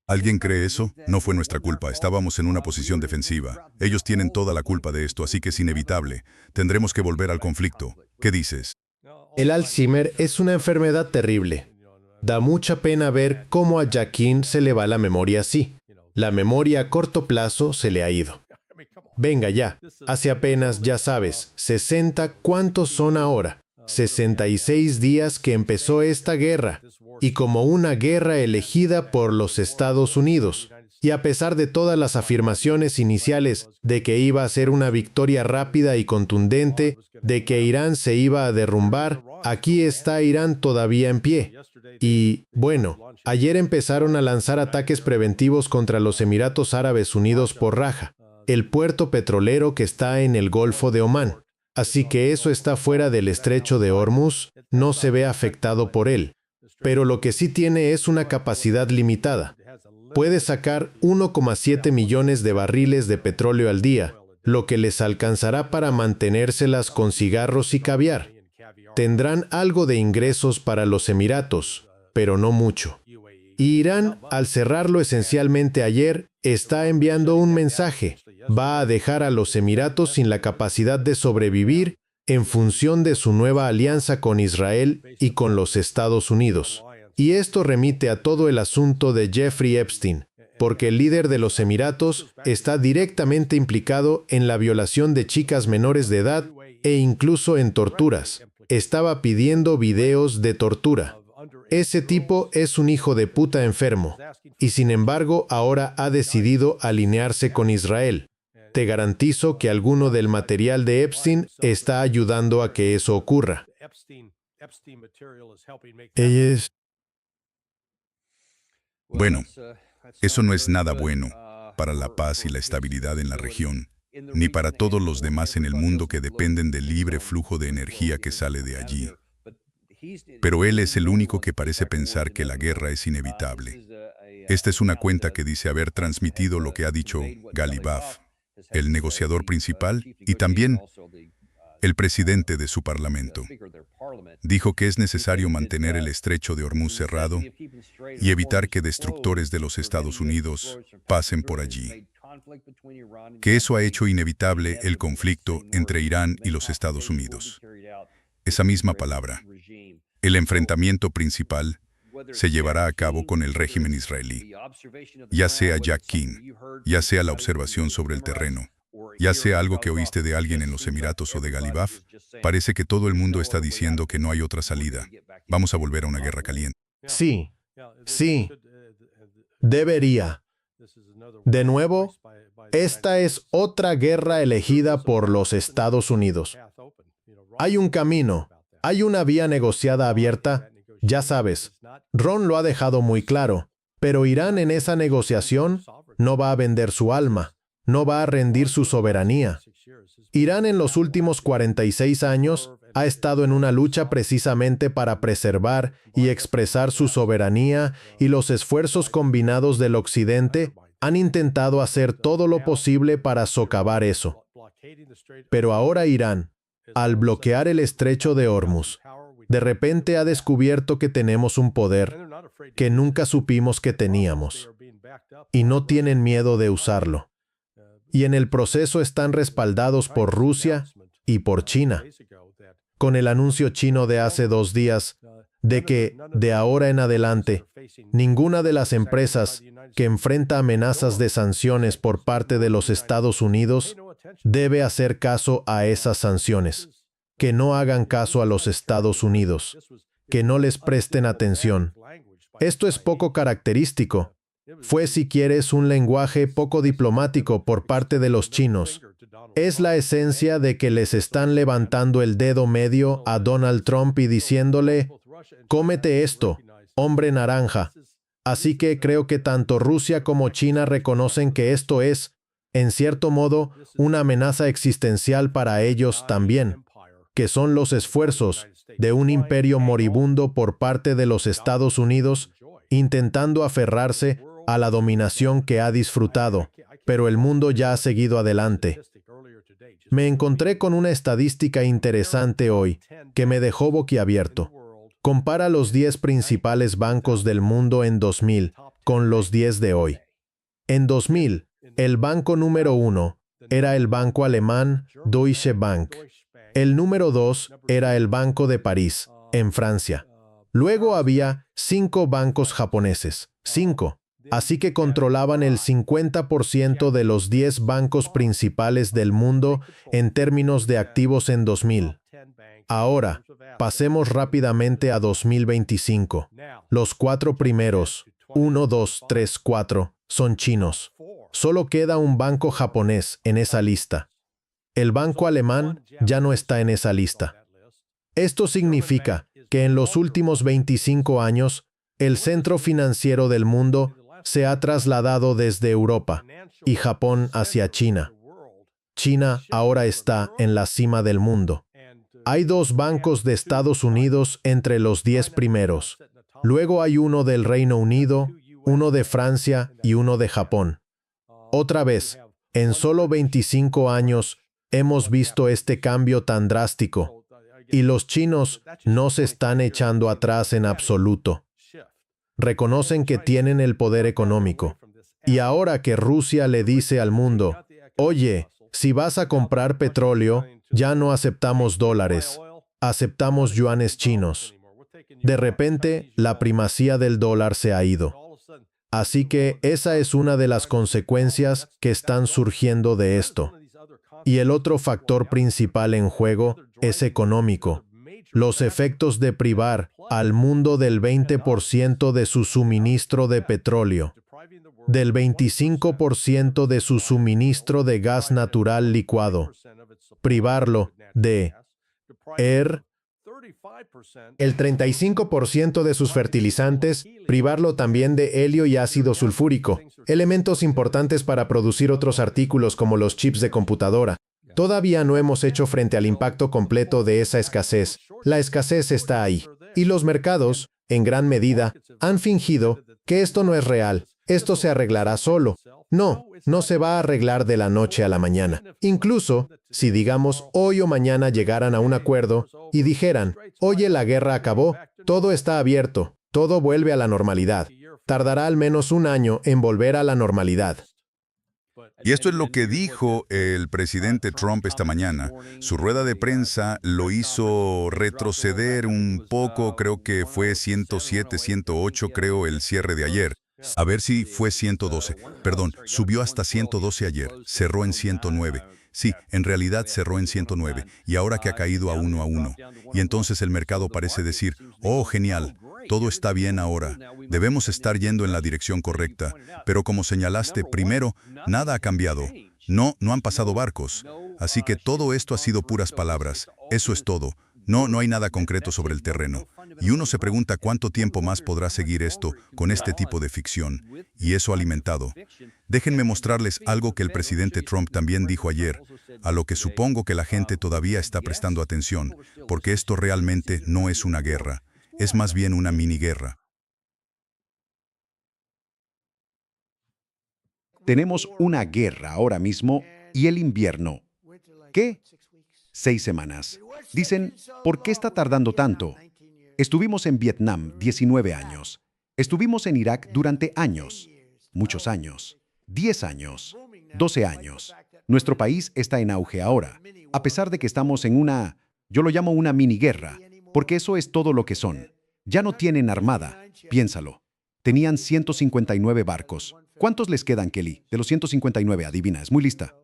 ¿Alguien cree eso? No fue nuestra culpa, estábamos en una posición defensiva. Ellos tienen toda la culpa de esto, así que es inevitable. Tendremos que volver al conflicto. ¿Qué dices? El Alzheimer es una enfermedad terrible. Da mucha pena ver cómo a Jaquín se le va la memoria así. La memoria a corto plazo se le ha ido. Venga ya, hace apenas, ya sabes, 60, ¿cuántos son ahora? 66 días que empezó esta guerra, y como una guerra elegida por los Estados Unidos. Y a pesar de todas las afirmaciones iniciales de que iba a ser una victoria rápida y contundente, de que Irán se iba a derrumbar, aquí está Irán todavía en pie. Y, bueno, ayer empezaron a lanzar ataques preventivos contra los Emiratos Árabes Unidos por Raja, el puerto petrolero que está en el Golfo de Omán. Así que eso está fuera del estrecho de Hormuz, no se ve afectado por él. Pero lo que sí tiene es una capacidad limitada. Puede sacar 1,7 millones de barriles de petróleo al día, lo que les alcanzará para mantenérselas con cigarros y caviar. Tendrán algo de ingresos para los Emiratos, pero no mucho. Y Irán, al cerrarlo esencialmente ayer, está enviando un mensaje. Va a dejar a los Emiratos sin la capacidad de sobrevivir en función de su nueva alianza con Israel y con los Estados Unidos. Y esto remite a todo el asunto de Jeffrey Epstein, porque el líder de los Emiratos está directamente implicado en la violación de chicas menores de edad e incluso en torturas. Estaba pidiendo videos de tortura. Ese tipo es un hijo de puta enfermo, y sin embargo ahora ha decidido alinearse con Israel. Te garantizo que alguno del material de Epstein está ayudando a que eso ocurra. Bueno, eso no es nada bueno para la paz y la estabilidad en la región, ni para todos los demás en el mundo que dependen del libre flujo de energía que sale de allí. Pero él es el único que parece pensar que la guerra es inevitable. Esta es una cuenta que dice haber transmitido lo que ha dicho Ghalibaf, el negociador principal, y también el presidente de su parlamento. Dijo que es necesario mantener el estrecho de Hormuz cerrado y evitar que destructores de los Estados Unidos pasen por allí. Que eso ha hecho inevitable el conflicto entre Irán y los Estados Unidos. Esa misma palabra, el enfrentamiento principal, se llevará a cabo con el régimen israelí, ya sea Jack King, ya sea la observación sobre el terreno, ya sea algo que oíste de alguien en los Emiratos o de Galibaf. Parece que todo el mundo está diciendo que no hay otra salida. Vamos a volver a una guerra caliente. Sí, sí, debería. De nuevo, esta es otra guerra elegida por los Estados Unidos. Hay un camino, hay una vía negociada abierta, ya sabes. Ron lo ha dejado muy claro, pero Irán en esa negociación no va a vender su alma, no va a rendir su soberanía. Irán en los últimos 46 años ha estado en una lucha precisamente para preservar y expresar su soberanía, y los esfuerzos combinados del Occidente han intentado hacer todo lo posible para socavar eso. Pero ahora Irán, al bloquear el estrecho de Hormuz, de repente ha descubierto que tenemos un poder que nunca supimos que teníamos, y no tienen miedo de usarlo. Y en el proceso están respaldados por Rusia y por China, con el anuncio chino de hace 2 días de que, de ahora en adelante, ninguna de las empresas que enfrenta amenazas de sanciones por parte de los Estados Unidos debe hacer caso a esas sanciones. Que no hagan caso a los Estados Unidos, que no les presten atención. Esto es poco característico. Fue, si quieres, un lenguaje poco diplomático por parte de los chinos. Es la esencia de que les están levantando el dedo medio a Donald Trump y diciéndole, cómete esto, hombre naranja. Así que creo que tanto Rusia como China reconocen que esto es, en cierto modo, una amenaza existencial para ellos también, que son los esfuerzos de un imperio moribundo por parte de los Estados Unidos, intentando aferrarse a la dominación que ha disfrutado, pero el mundo ya ha seguido adelante. Me encontré con una estadística interesante hoy, que me dejó boquiabierto. Compara los 10 principales bancos del mundo en 2000 con los 10 de hoy. En 2000, el banco número 1 era el banco alemán Deutsche Bank. El número 2 era el Banco de París, en Francia. Luego había 5 bancos japoneses. 5. Así que controlaban el 50% de los 10 bancos principales del mundo en términos de activos en 2000. Ahora, pasemos rápidamente a 2025. Los 4 primeros, 1, 2, 3, 4, son chinos. Solo queda un banco japonés en esa lista. El banco alemán ya no está en esa lista. Esto significa que en los últimos 25 años, el centro financiero del mundo se ha trasladado desde Europa y Japón hacia China. China ahora está en la cima del mundo. Hay 2 bancos de Estados Unidos entre los 10 primeros. Luego hay uno del Reino Unido, uno de Francia y uno de Japón. Otra vez, en solo 25 años, hemos visto este cambio tan drástico, y los chinos no se están echando atrás en absoluto. Reconocen que tienen el poder económico. Y ahora que Rusia le dice al mundo, oye, si vas a comprar petróleo, ya no aceptamos dólares, aceptamos yuanes chinos. De repente, la primacía del dólar se ha ido. Así que esa es una de las consecuencias que están surgiendo de esto. Y el otro factor principal en juego es económico. Los efectos de privar al mundo del 20% de su suministro de petróleo, del 25% de su suministro de gas natural licuado, privarlo de el 35% de sus fertilizantes, privarlo también de helio y ácido sulfúrico, elementos importantes para producir otros artículos como los chips de computadora. Todavía no hemos hecho frente al impacto completo de esa escasez. La escasez está ahí. Y los mercados, en gran medida, han fingido que esto no es real, esto se arreglará solo. No, no se va a arreglar de la noche a la mañana. Incluso, si digamos hoy o mañana llegaran a un acuerdo y dijeran, oye, la guerra acabó, todo está abierto, todo vuelve a la normalidad. Tardará al menos un año en volver a la normalidad. Y esto es lo que dijo el presidente Trump esta mañana. Su rueda de prensa lo hizo retroceder un poco, creo que fue 107, 108, creo, el cierre de ayer. A ver si fue 112. Perdón, subió hasta 112 ayer, cerró en 109. Sí, en realidad cerró en 109, y ahora que ha caído a 1. Y entonces el mercado parece decir, oh, genial, todo está bien ahora, debemos estar yendo en la dirección correcta. Pero como señalaste, primero, nada ha cambiado. No han pasado barcos. Así que todo esto ha sido puras palabras. Eso es todo. No hay nada concreto sobre el terreno. Y uno se pregunta cuánto tiempo más podrá seguir esto con este tipo de ficción. Y eso alimentado. Déjenme mostrarles algo que el presidente Trump también dijo ayer, a lo que supongo que la gente todavía está prestando atención, porque esto realmente no es una guerra. Es más bien una mini guerra. Tenemos una guerra ahora mismo y el invierno. ¿Qué? 6 semanas. Dicen, ¿por qué está tardando tanto? Estuvimos en Vietnam 19 años. Estuvimos en Irak durante años. Muchos años. 10 años. 12 años. Nuestro país está en auge ahora, a pesar de que estamos en una, yo lo llamo una mini guerra, porque eso es todo lo que son. Ya no tienen armada, piénsalo. Tenían 159 barcos. ¿Cuántos les quedan, Kelly? De los 159, adivina, es muy lista.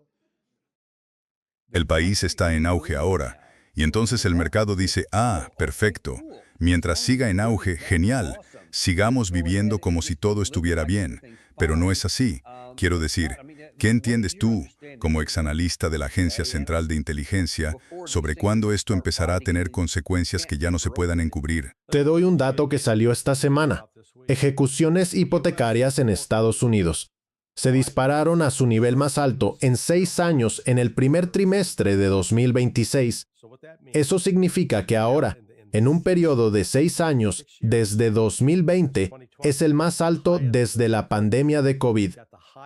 El país está en auge ahora, y entonces el mercado dice, perfecto. Mientras siga en auge, genial. Sigamos viviendo como si todo estuviera bien. Pero no es así. Quiero decir, ¿qué entiendes tú, como exanalista de la Agencia Central de Inteligencia, sobre cuándo esto empezará a tener consecuencias que ya no se puedan encubrir? Te doy un dato que salió esta semana. Ejecuciones hipotecarias en Estados Unidos se dispararon a su nivel más alto en 6 años en el primer trimestre de 2026. Eso significa que ahora, en un periodo de 6 años, desde 2020, es el más alto desde la pandemia de COVID.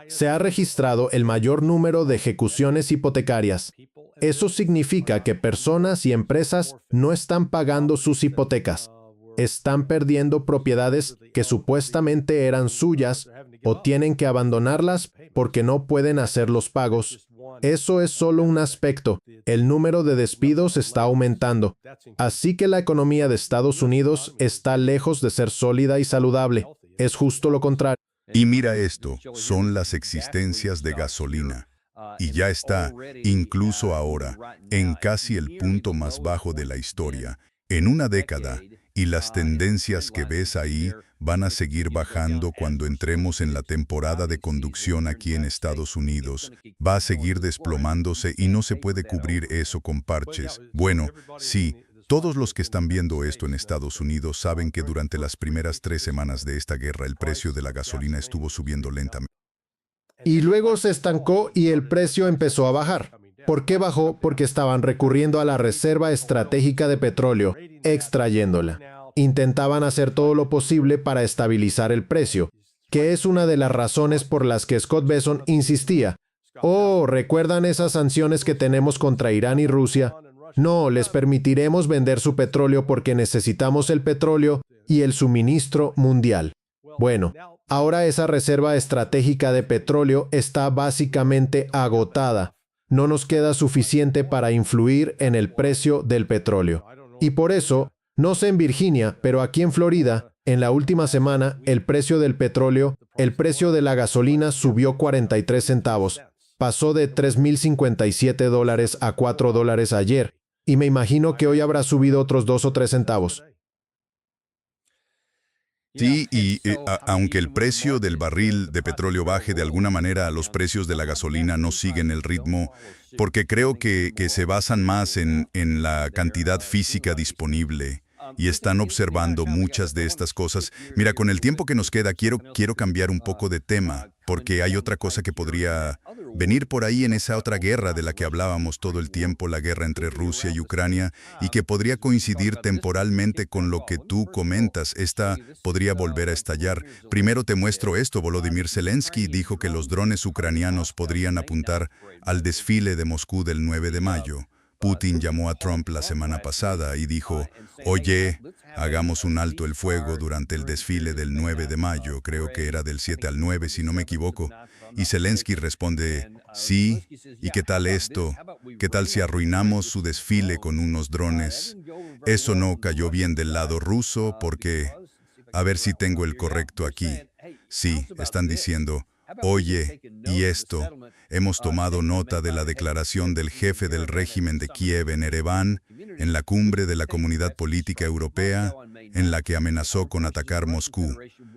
Se ha registrado el mayor número de ejecuciones hipotecarias. Eso significa que personas y empresas no están pagando sus hipotecas. Están perdiendo propiedades que supuestamente eran suyas o tienen que abandonarlas porque no pueden hacer los pagos. Eso es solo un aspecto. El número de despidos está aumentando. Así que la economía de Estados Unidos está lejos de ser sólida y saludable. Es justo lo contrario. Y mira esto, son las existencias de gasolina. Y ya está, incluso ahora, en casi el punto más bajo de la historia, en una década, y las tendencias que ves ahí van a seguir bajando cuando entremos en la temporada de conducción aquí en Estados Unidos. Va a seguir desplomándose y no se puede cubrir eso con parches. Bueno, sí, todos los que están viendo esto en Estados Unidos saben que durante las primeras 3 semanas de esta guerra el precio de la gasolina estuvo subiendo lentamente. Y luego se estancó y el precio empezó a bajar. ¿Por qué bajó? Porque estaban recurriendo a la reserva estratégica de petróleo, extrayéndola. Intentaban hacer todo lo posible para estabilizar el precio, que es una de las razones por las que Scott Bessent insistía. Oh, ¿recuerdan esas sanciones que tenemos contra Irán y Rusia? No, les permitiremos vender su petróleo porque necesitamos el petróleo y el suministro mundial. Bueno, ahora esa reserva estratégica de petróleo está básicamente agotada. No nos queda suficiente para influir en el precio del petróleo. Y por eso, no sé en Virginia, pero aquí en Florida, en la última semana, el precio del petróleo, el precio de la gasolina subió 43 centavos. Pasó de $3,057 a $4 ayer. Y me imagino que hoy habrá subido otros 2 o 3 centavos. Sí, y aunque el precio del barril de petróleo baje de alguna manera, los precios de la gasolina no siguen el ritmo, porque creo que se basan más en la cantidad física disponible y están observando muchas de estas cosas. Mira, con el tiempo que nos queda, quiero cambiar un poco de tema, porque hay otra cosa que podría Venir por ahí en esa otra guerra de la que hablábamos todo el tiempo, la guerra entre Rusia y Ucrania, y que podría coincidir temporalmente con lo que tú comentas, esta podría volver a estallar. Primero te muestro esto, Volodymyr Zelensky dijo que los drones ucranianos podrían apuntar al desfile de Moscú del 9 de mayo. Putin llamó a Trump la semana pasada y dijo, oye, hagamos un alto el fuego durante el desfile del 9 de mayo, creo que era del 7 al 9 si no me equivoco. Y Zelensky responde, sí, ¿y qué tal esto? ¿Qué tal si arruinamos su desfile con unos drones? Eso no cayó bien del lado ruso porque, a ver si tengo el correcto aquí. Sí, están diciendo, oye, ¿y esto? Hemos tomado nota de la declaración del jefe del régimen de Kiev en Ereván, en la cumbre de la Comunidad Política Europea, en la que amenazó con atacar Moscú.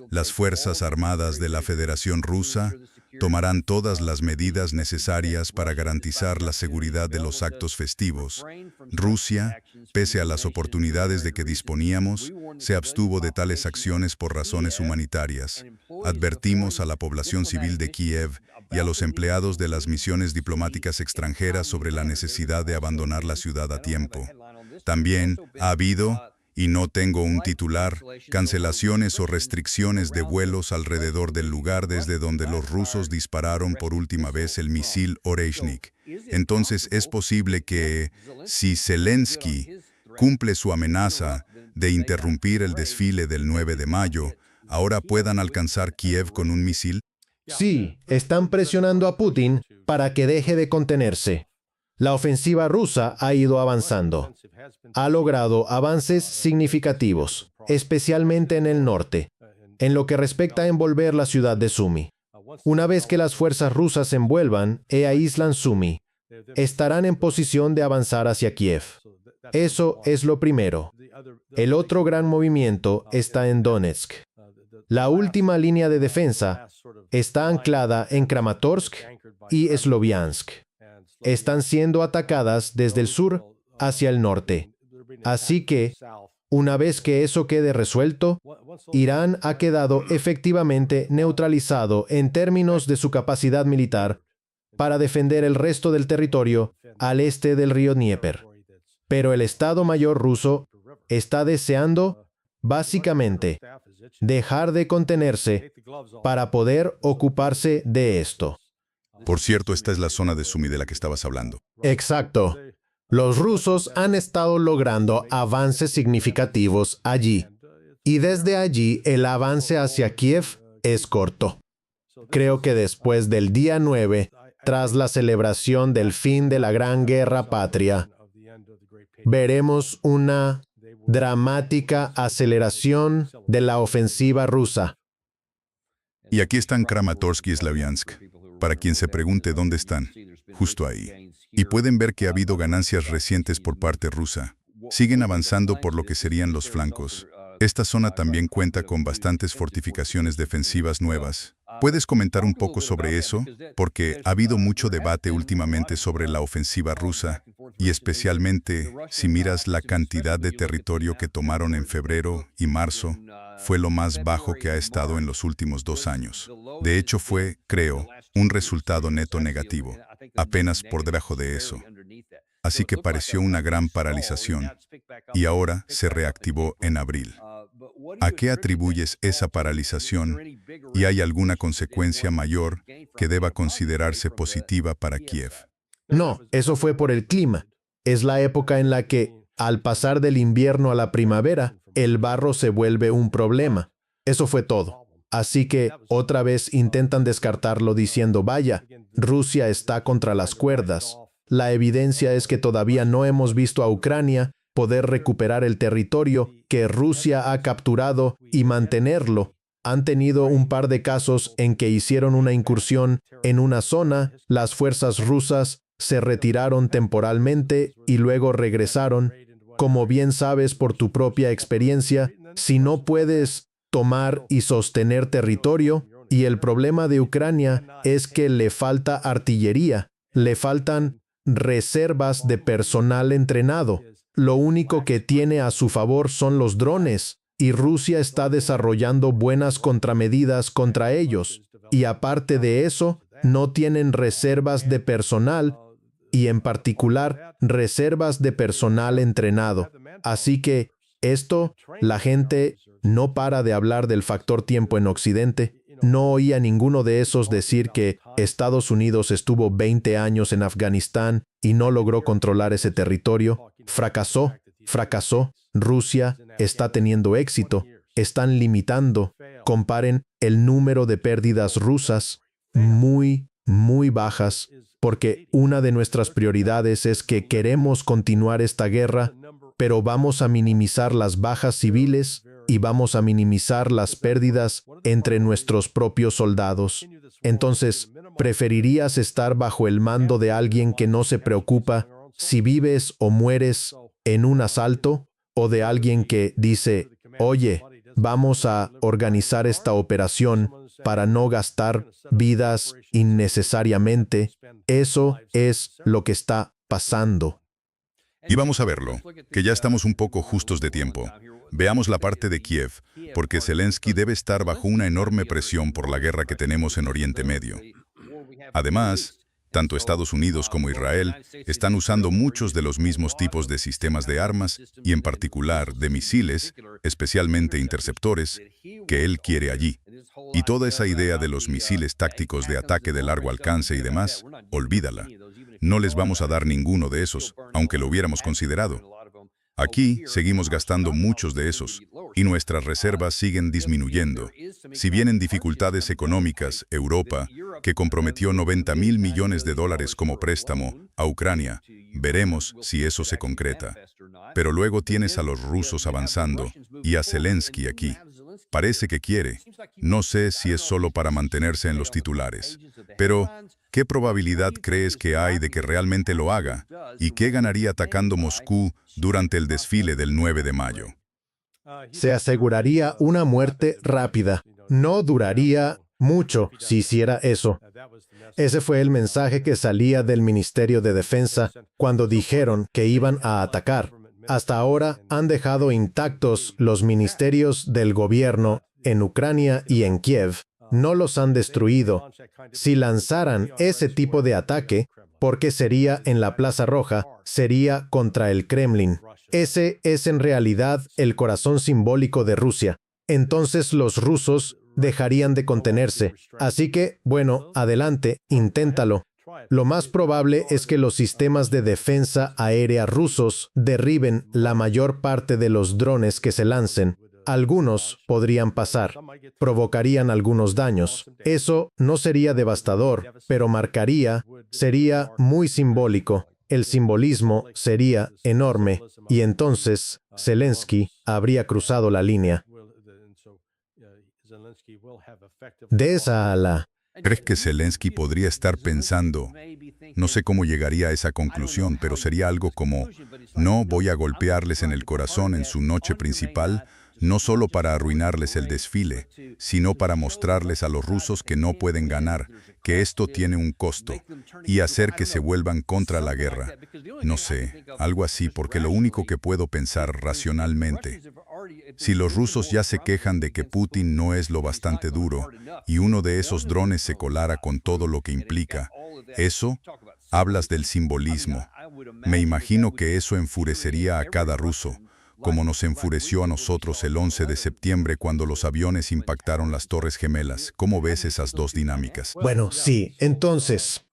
Las Fuerzas Armadas de la Federación Rusa tomarán todas las medidas necesarias para garantizar la seguridad de los actos festivos. Rusia, pese a las oportunidades de que disponíamos, se abstuvo de tales acciones por razones humanitarias. Advertimos a la población civil de Kiev y a los empleados de las misiones diplomáticas extranjeras sobre la necesidad de abandonar la ciudad a tiempo. También ha habido, y no tengo un titular, cancelaciones o restricciones de vuelos alrededor del lugar desde donde los rusos dispararon por última vez el misil Oreshnik. Entonces es posible que, si Zelensky cumple su amenaza de interrumpir el desfile del 9 de mayo, ahora puedan alcanzar Kiev con un misil. Sí, están presionando a Putin para que deje de contenerse. La ofensiva rusa ha ido avanzando. Ha logrado avances significativos, especialmente en el norte, en lo que respecta a envolver la ciudad de Sumy. Una vez que las fuerzas rusas envuelvan e aíslan Sumy, estarán en posición de avanzar hacia Kiev. Eso es lo primero. El otro gran movimiento está en Donetsk. La última línea de defensa está anclada en Kramatorsk y Sloviansk. Están siendo atacadas desde el sur hacia el norte. Así que, una vez que eso quede resuelto, Irán ha quedado efectivamente neutralizado en términos de su capacidad militar para defender el resto del territorio al este del río Dnieper. Pero el Estado Mayor ruso está deseando, básicamente, dejar de contenerse para poder ocuparse de esto. Por cierto, esta es la zona de Sumy de la que estabas hablando. Exacto. Los rusos han estado logrando avances significativos allí, y desde allí el avance hacia Kiev es corto. Creo que después del día 9, tras la celebración del fin de la Gran Guerra Patria, veremos una dramática aceleración de la ofensiva rusa. Y aquí están Kramatorsk y Slaviansk. Para quien se pregunte dónde están, justo ahí. Y pueden ver que ha habido ganancias recientes por parte rusa. Siguen avanzando por lo que serían los flancos. Esta zona también cuenta con bastantes fortificaciones defensivas nuevas. ¿Puedes comentar un poco sobre eso? Porque ha habido mucho debate últimamente sobre la ofensiva rusa, y especialmente si miras la cantidad de territorio que tomaron en febrero y marzo, fue lo más bajo que ha estado en los últimos 2 años. De hecho fue, creo, un resultado neto negativo, apenas por debajo de eso. Así que pareció una gran paralización, y ahora se reactivó en abril. ¿A qué atribuyes esa paralización y hay alguna consecuencia mayor que deba considerarse positiva para Kiev? No, eso fue por el clima. Es la época en la que, al pasar del invierno a la primavera, el barro se vuelve un problema. Eso fue todo. Así que, otra vez intentan descartarlo diciendo, vaya, Rusia está contra las cuerdas. La evidencia es que todavía no hemos visto a Ucrania poder recuperar el territorio que Rusia ha capturado y mantenerlo. Han tenido un par de casos en que hicieron una incursión en una zona, las fuerzas rusas se retiraron temporalmente y luego regresaron. Como bien sabes por tu propia experiencia, si no puedes tomar y sostener territorio, y el problema de Ucrania es que le falta artillería, le faltan reservas de personal entrenado. Lo único que tiene a su favor son los drones, y Rusia está desarrollando buenas contramedidas contra ellos. Y aparte de eso, no tienen reservas de personal y en particular reservas de personal entrenado. Así que la gente no para de hablar del factor tiempo en Occidente. No oí a ninguno de esos decir que Estados Unidos estuvo 20 años en Afganistán y no logró controlar ese territorio. Fracasó. Rusia está teniendo éxito. Están limitando. Comparen el número de pérdidas rusas muy bajas, porque una de nuestras prioridades es que queremos continuar esta guerra, pero vamos a minimizar las bajas civiles y vamos a minimizar las pérdidas entre nuestros propios soldados. Entonces, ¿preferirías estar bajo el mando de alguien que no se preocupa si vives o mueres en un asalto, o de alguien que dice, oye, vamos a organizar esta operación para no gastar vidas innecesariamente? Eso es lo que está pasando. Y vamos a verlo, que ya estamos un poco justos de tiempo. Veamos la parte de Kiev, porque Zelensky debe estar bajo una enorme presión por la guerra que tenemos en Oriente Medio. Además, tanto Estados Unidos como Israel están usando muchos de los mismos tipos de sistemas de armas y en particular de misiles, especialmente interceptores, que él quiere allí. Y toda esa idea de los misiles tácticos de ataque de largo alcance y demás, olvídala. No les vamos a dar ninguno de esos, aunque lo hubiéramos considerado. Aquí seguimos gastando muchos de esos, y nuestras reservas siguen disminuyendo. Si vienen dificultades económicas, Europa, que comprometió $90.000 millones como préstamo a Ucrania, veremos si eso se concreta. Pero luego tienes a los rusos avanzando, y a Zelensky aquí. Parece que quiere. No sé si es solo para mantenerse en los titulares. Pero, ¿qué probabilidad crees que hay de que realmente lo haga? ¿Y qué ganaría atacando Moscú durante el desfile del 9 de mayo? Se aseguraría una muerte rápida. No duraría mucho si hiciera eso. Ese fue el mensaje que salía del Ministerio de Defensa cuando dijeron que iban a atacar. Hasta ahora han dejado intactos los ministerios del gobierno en Ucrania y en Kiev. No los han destruido. Si lanzaran ese tipo de ataque, porque sería en la Plaza Roja, sería contra el Kremlin. Ese es en realidad el corazón simbólico de Rusia. Entonces los rusos dejarían de contenerse. Así que, bueno, adelante, inténtalo. Lo más probable es que los sistemas de defensa aérea rusos derriben la mayor parte de los drones que se lancen. Algunos podrían pasar, provocarían algunos daños. Eso no sería devastador, pero sería muy simbólico. El simbolismo sería enorme, y entonces Zelensky habría cruzado la línea. De esa ala. ¿Crees que Zelensky podría estar pensando, no sé cómo llegaría a esa conclusión, pero sería algo como, no voy a golpearles en el corazón en su noche principal, no solo para arruinarles el desfile, sino para mostrarles a los rusos que no pueden ganar, que esto tiene un costo, y hacer que se vuelvan contra la guerra? No sé, algo así, porque lo único que puedo pensar racionalmente, si los rusos ya se quejan de que Putin no es lo bastante duro, y uno de esos drones se colara con todo lo que implica, hablas del simbolismo. Me imagino que eso enfurecería a cada ruso, como nos enfureció a nosotros el 11 de septiembre cuando los aviones impactaron las Torres Gemelas. ¿Cómo ves esas dos dinámicas? Bueno, sí. Entonces,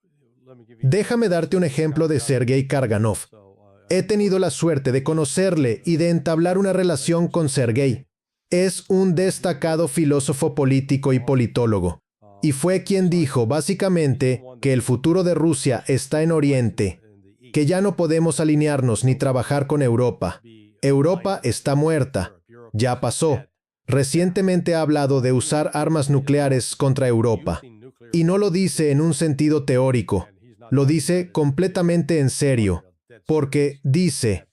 déjame darte un ejemplo de Sergei Karganov. He tenido la suerte de conocerle y de entablar una relación con Sergei. Es un destacado filósofo político y politólogo. Y fue quien dijo, básicamente, que el futuro de Rusia está en Oriente, que ya no podemos alinearnos ni trabajar con Europa. Europa está muerta. Ya pasó. Recientemente ha hablado de usar armas nucleares contra Europa. Y no lo dice en un sentido teórico. Lo dice completamente en serio. Porque dice,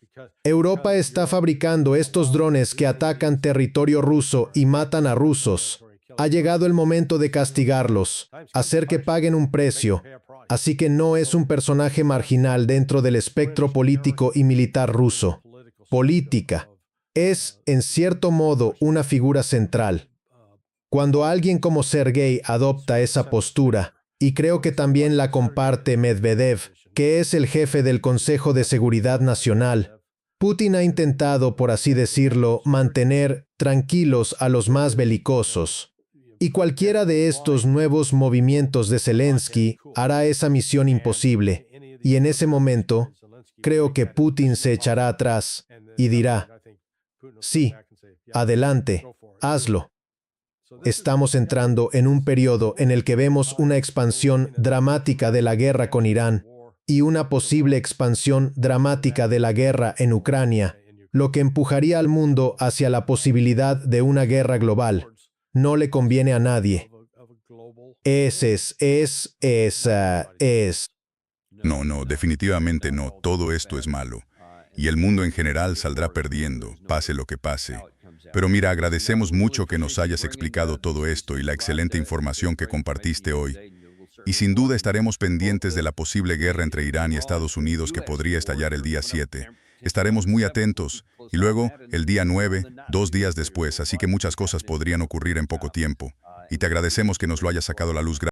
Europa está fabricando estos drones que atacan territorio ruso y matan a rusos. Ha llegado el momento de castigarlos, hacer que paguen un precio. Así que no es un personaje marginal dentro del espectro político y militar ruso. Política. Es, en cierto modo, una figura central. Cuando alguien como Sergei adopta esa postura, y creo que también la comparte Medvedev, que es el jefe del Consejo de Seguridad Nacional. Putin ha intentado, por así decirlo, mantener tranquilos a los más belicosos. Y cualquiera de estos nuevos movimientos de Zelensky hará esa misión imposible. Y en ese momento, creo que Putin se echará atrás y dirá, sí, adelante, hazlo. Estamos entrando en un periodo en el que vemos una expansión dramática de la guerra con Irán y una posible expansión dramática de la guerra en Ucrania, lo que empujaría al mundo hacia la posibilidad de una guerra global. No le conviene a nadie. No, definitivamente no. Todo esto es malo. Y el mundo en general saldrá perdiendo, pase lo que pase. Pero mira, agradecemos mucho que nos hayas explicado todo esto y la excelente información que compartiste hoy. Y sin duda estaremos pendientes de la posible guerra entre Irán y Estados Unidos que podría estallar el día 7. Estaremos muy atentos. Y luego, el día 9, 2 días después, así que muchas cosas podrían ocurrir en poco tiempo. Y te agradecemos que nos lo hayas sacado a la luz.